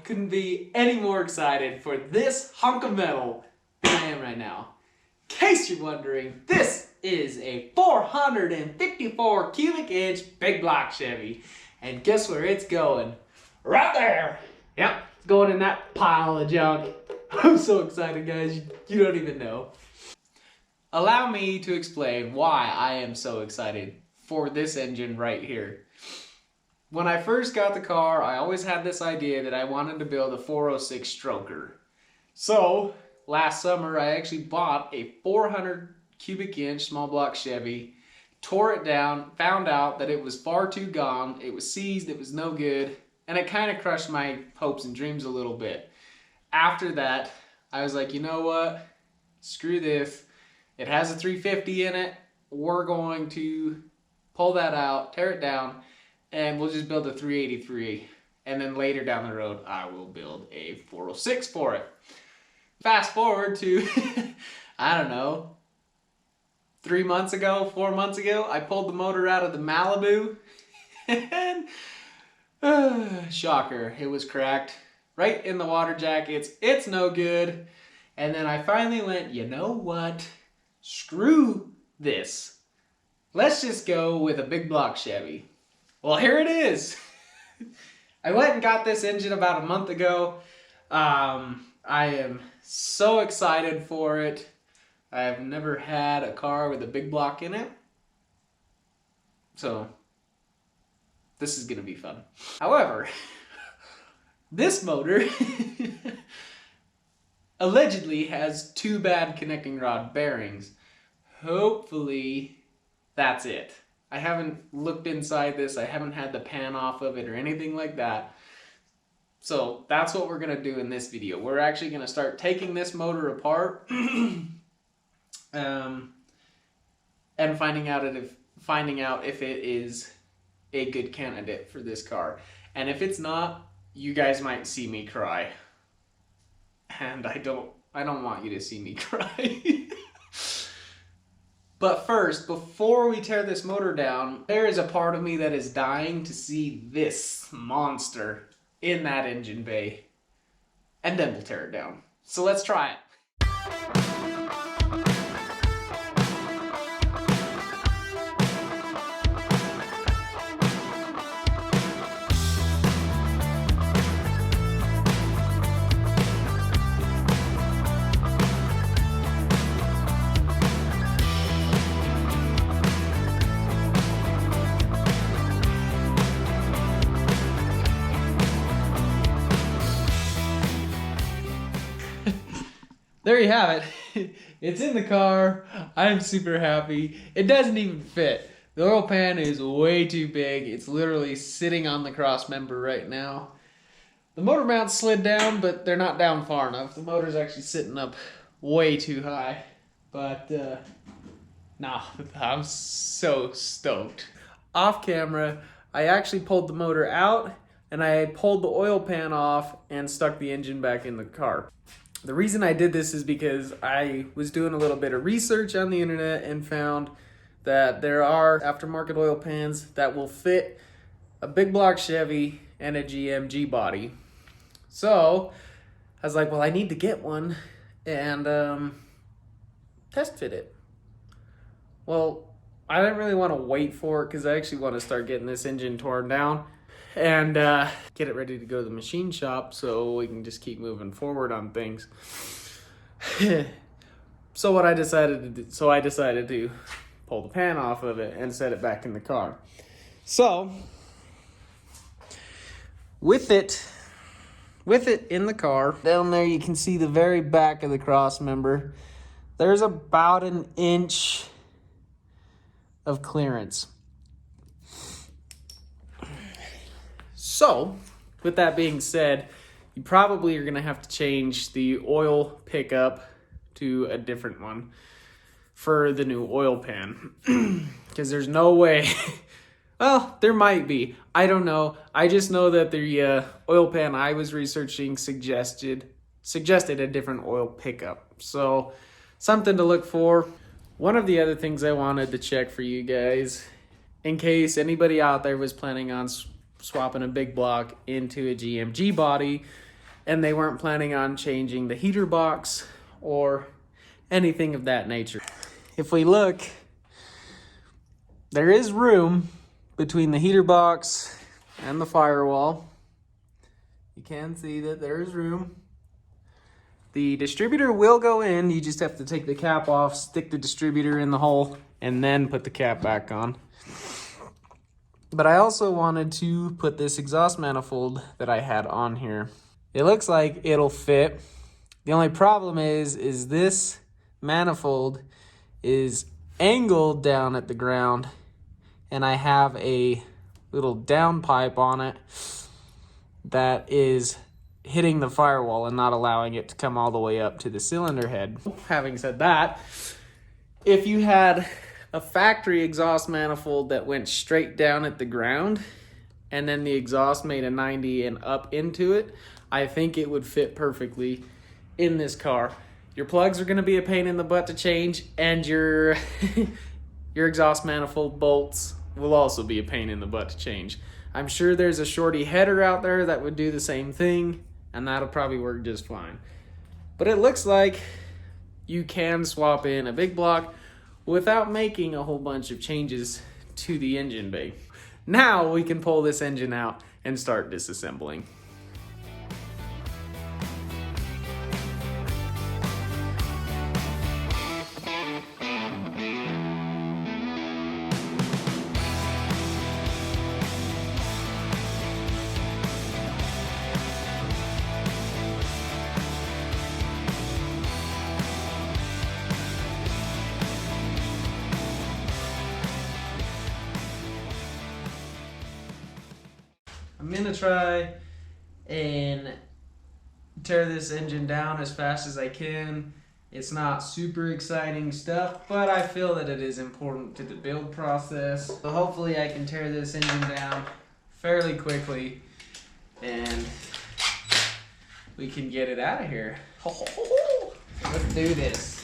couldn't be any more excited for this hunk of metal than I am right now. In case you're wondering, this is a 454 cubic inch big block Chevy. And guess where it's going? Right there! Yep, it's going in that pile of junk. I'm so excited, guys, you don't even know. Allow me to explain why I am so excited for this engine right here. When I first got the car, I always had this idea that I wanted to build a 406 stroker. So, last summer I actually bought a 400 cubic inch small block Chevy, tore it down, found out that it was far too gone, it was seized, it was no good, and it kind of crushed my hopes and dreams a little bit. After that, I was like, you know what? Screw this. It has a 350 in it. We're going to pull that out, tear it down, and we'll just build a 383. And then later down the road, I will build a 406 for it. Fast forward to, I don't know, 4 months ago, I pulled the motor out of the Malibu. And, shocker, it was cracked. Right in the water jackets. It's no good. And then I finally went, you know what? Screw this. Let's just go with a big block Chevy. Well, here it is. I went and got this engine about a month ago. I am so excited for it. I've never had a car with a big block in it. So, this is going to be fun. However, this motor allegedly has 2 bad connecting rod bearings. Hopefully, that's it. I haven't looked inside this. I haven't had the pan off of it or anything like that. So that's what we're going to do in this video. We're actually going to start taking this motor apart and finding out if it is a good candidate for this car. And if it's not, you guys might see me cry. And I don't want you to see me cry. But first, before we tear this motor down, there is a part of me that is dying to see this monster in that engine bay. And then we'll tear it down. So let's try it. There you have it. It's in the car. I'm super happy. It doesn't even fit. The oil pan is way too big. It's literally sitting on the cross member right now. The motor mounts slid down, but they're not down far enough. The motor's actually sitting up way too high. But, no, I'm so stoked. Off camera, I actually pulled the motor out, and I pulled the oil pan off and stuck the engine back in the car. The reason I did this is because I was doing a little bit of research on the internet and found that there are aftermarket oil pans that will fit a big block Chevy and a GMG body. So I was like, well, I need to get one and test fit it. Well, I didn't really want to wait for it because I actually want to start getting this engine torn down and get it ready to go to the machine shop so we can just keep moving forward on things. So I decided to pull the pan off of it and set it back in the car. So with it in the car, down there you can see the very back of the cross member. There's about 1 inch of clearance. So, with that being said, you probably are going to have to change the oil pickup to a different one for the new oil pan. Because there's no way... Well, there might be. I don't know. I just know that the oil pan I was researching suggested a different oil pickup. So, something to look for. One of the other things I wanted to check for you guys, in case anybody out there was planning on swapping a big block into a GMG body, and they weren't planning on changing the heater box or anything of that nature. If we look, there is room between the heater box and the firewall. You can see that there is room. The distributor will go in. You just have to take the cap off, stick the distributor in the hole, and then put the cap back on. But I also wanted to put this exhaust manifold that I had on here. It looks like it'll fit. The only problem is this manifold is angled down at the ground, and I have a little down pipe on it that is hitting the firewall and not allowing it to come all the way up to the cylinder head. Having said that, if you had a factory exhaust manifold that went straight down at the ground and then the exhaust made a 90 and up into it, I think it would fit perfectly in this car. Your plugs are going to be a pain in the butt to change, and your exhaust manifold bolts will also be a pain in the butt to change. I'm sure there's a shorty header out there that would do the same thing, and that'll probably work just fine. But it looks like you can swap in a big block without making a whole bunch of changes to the engine bay. Now we can pull this engine out and start disassembling. I'm gonna try and tear this engine down as fast as I can. It's not super exciting stuff, but I feel that it is important to the build process. So hopefully I can tear this engine down fairly quickly and we can get it out of here. Let's do this.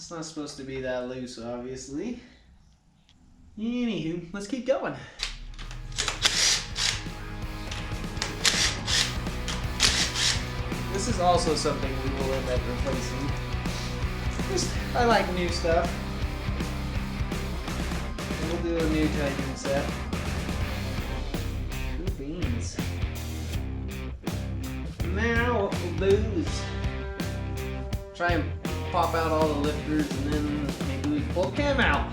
It's not supposed to be that loose, obviously. Anywho, let's keep going. This is also something we will end up replacing. I like new stuff. We'll do a new Titan set. Ooh, beans. Now what we'll do is try and pop out all the lifters and then maybe we pull the cam out.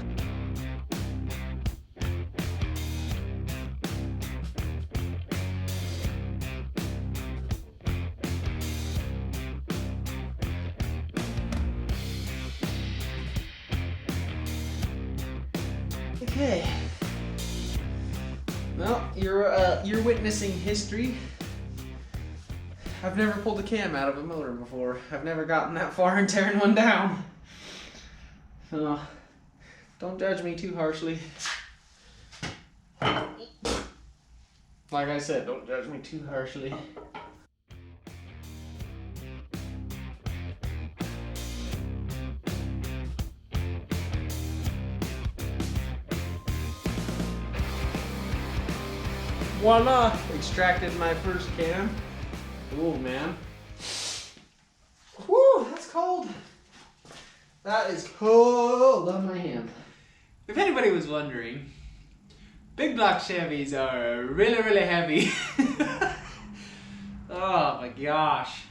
Okay. Well, you're witnessing history. I've never pulled a cam out of a motor before. I've never gotten that far in tearing one down. Don't judge me too harshly. Like I said, don't judge me too harshly. Voila! Extracted my first cam. Ooh, man. Whew, that's cold. That is cold on my hand. If anybody was wondering, big block Chevys are really, really heavy. Oh my gosh.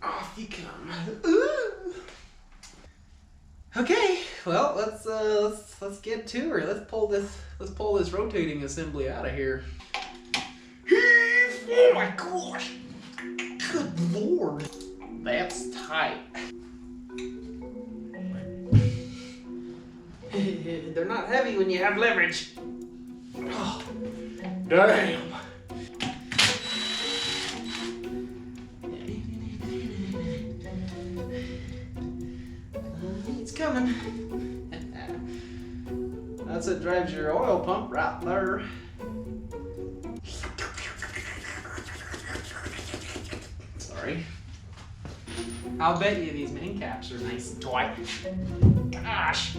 Off you come. Ooh. Okay, well let's get to her. Let's pull this rotating assembly out of here. Oh my gosh! Good lord, that's tight. They're not heavy when you have leverage. Oh, damn. It's coming. That's what drives your oil pump right there. Sorry. I'll bet you these main caps are nice and tight. Gosh.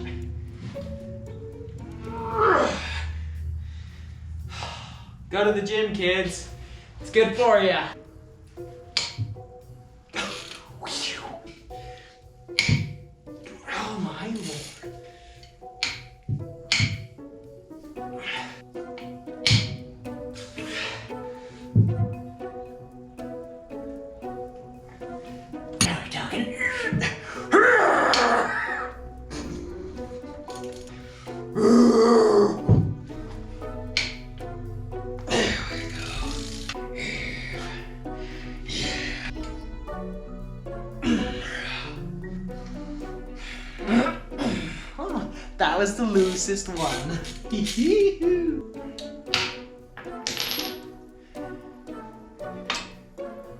Go to the gym, kids. It's good for you. Oh my lord. Now we're talking. That was the loosest one.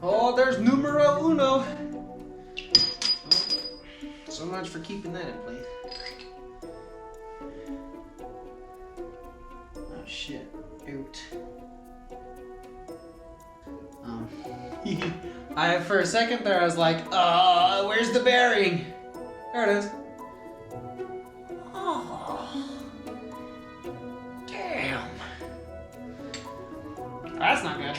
Oh, there's numero uno. So much for keeping that in place. Oh shit. Out. For a second there I was like, where's the bearing? There it is. Damn. That's not good.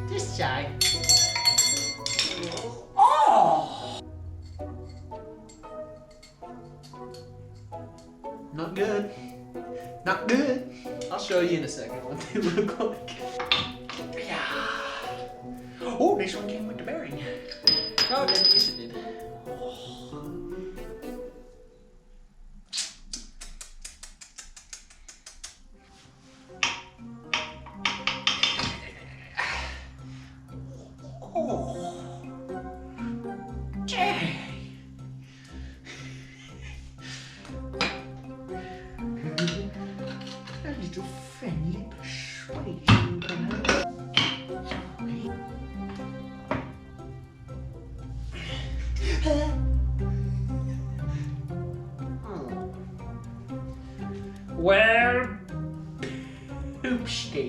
Just shy. Oh! Not good. Not good. I'll show you in a second what they look like. Yeah. Oh, this one came with the bearing. Oh, it did. Yes, it did. Oh. Dang. A little friendly persuasion.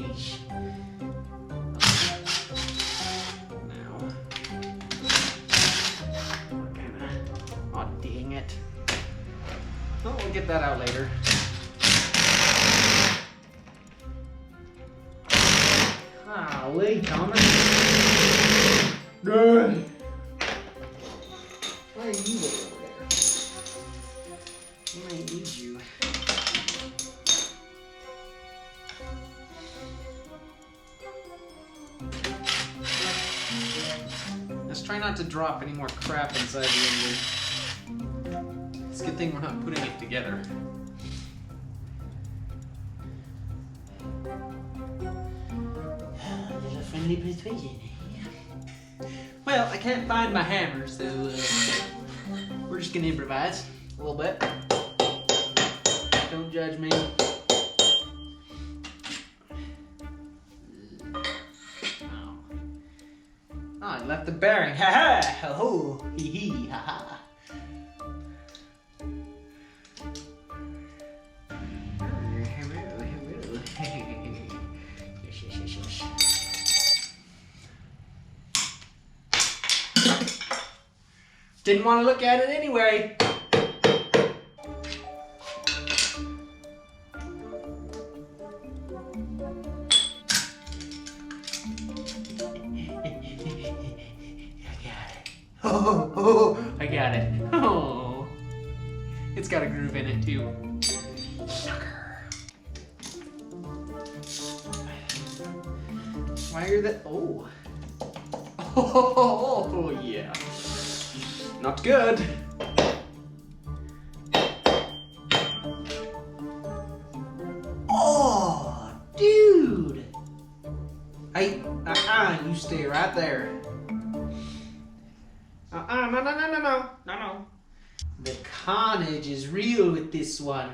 yeesh. Now, we're gonna, oh dang it. Oh, we'll get that out later. Golly, Thomas. Good. Why are you way over there? I might need you. Let's try not to drop any more crap inside the engine. It's a good thing we're not putting it together. Little friendly persuasion. Well, I can't find my hammer, so we're just gonna improvise a little bit. Don't judge me. Oh, I left the bearing. Ha ha! Ho ho! Hee hee! Ha ha! Didn't want to look at it anyway. Oh, I got it. Oh, it's got a groove in it too. Sucker. Why are the? Oh. Oh yeah. Not good. Oh, dude. Hey, you stay right there. No. The carnage is real with this one.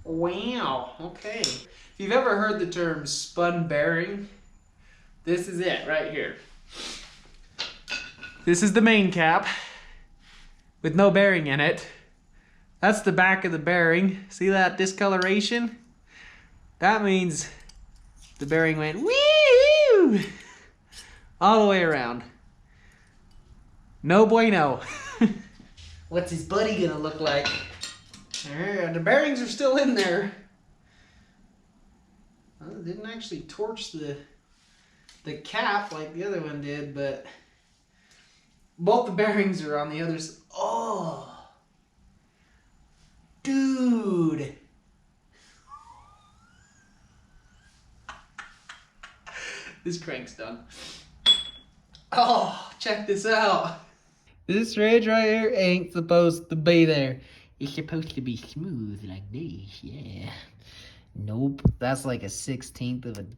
Wow, okay. If you've ever heard the term spun bearing, this is it right here. This is the main cap with no bearing in it. That's the back of the bearing. See that discoloration? That means the bearing went wee all the way around. No bueno. What's his buddy gonna look like? The bearings are still in there. Well, it didn't actually torch the cap like the other one did, but both the bearings are on the other side. Oh, dude. This crank's done. Oh, check this out. This ridge right here ain't supposed to be there. It's supposed to be smooth like this, yeah. Nope, that's like a 1/16 of an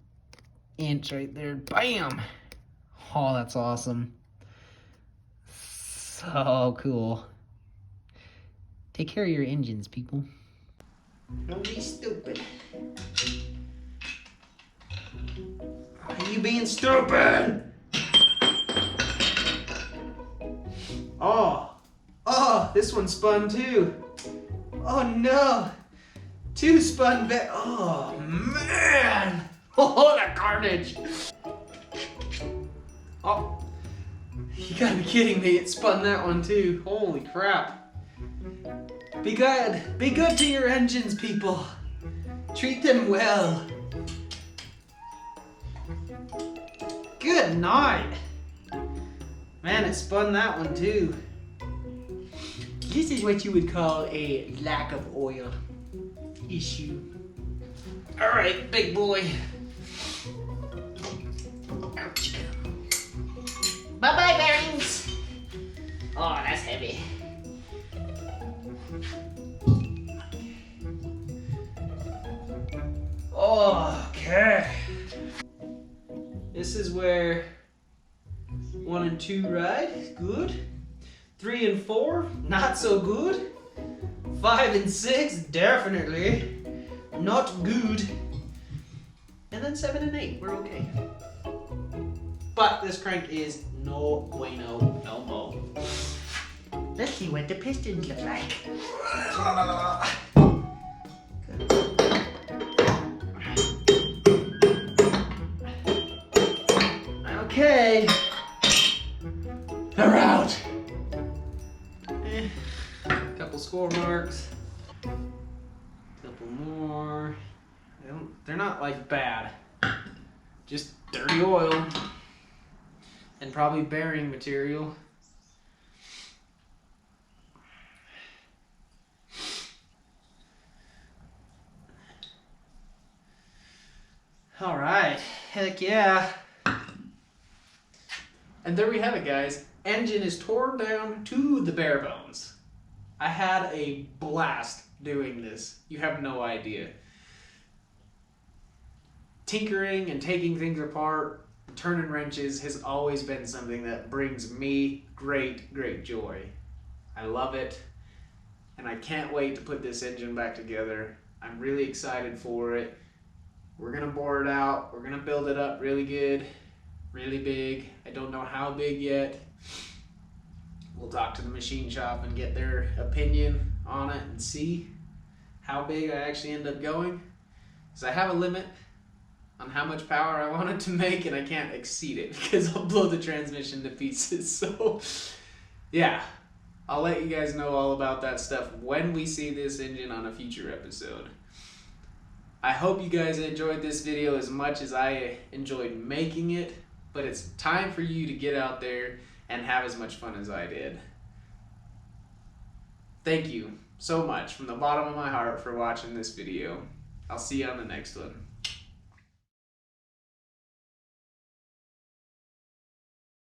inch right there. Bam! Oh, that's awesome. So cool. Take care of your engines, people. Don't be stupid. Are you being stupid? Oh, this one spun too. Oh no. Two spun back. Oh man. Oh, that carnage. Oh, you gotta be kidding me. It spun that one too. Holy crap. Be good. Be good to your engines, people. Treat them well. Good night. Man, it spun that one too. This is what you would call a lack of oil issue. All right, big boy. Ouch. Bye-bye, bearings. Oh, that's heavy. Okay. This is where 1 and 2 ride. Good. 3 and 4, not so good. 5 and 6, definitely not good. And then 7 and 8, we're okay. But this crank is no bueno, no mo. Let's see what the pistons look like. Good. They're out. Couple score marks. Couple more. They're not like bad. Just dirty oil. And probably bearing material. All right, heck yeah. And there we have it, guys. Engine is torn down to the bare bones. I had a blast doing this. You have no idea. Tinkering and taking things apart, turning wrenches has always been something that brings me great joy. I love it, and I can't wait to put this engine back together. I'm really excited for it. We're gonna bore it out. We're gonna build it up really good, really big. I don't know how big yet. We'll talk to the machine shop and get their opinion on it and see how big I actually end up going. Because I have a limit on how much power I want it to make, and I can't exceed it because I'll blow the transmission to pieces. So yeah, I'll let you guys know all about that stuff when we see this engine on a future episode. I hope you guys enjoyed this video as much as I enjoyed making it, but it's time for you to get out there and have as much fun as I did. Thank you so much from the bottom of my heart for watching this video. I'll see you on the next one.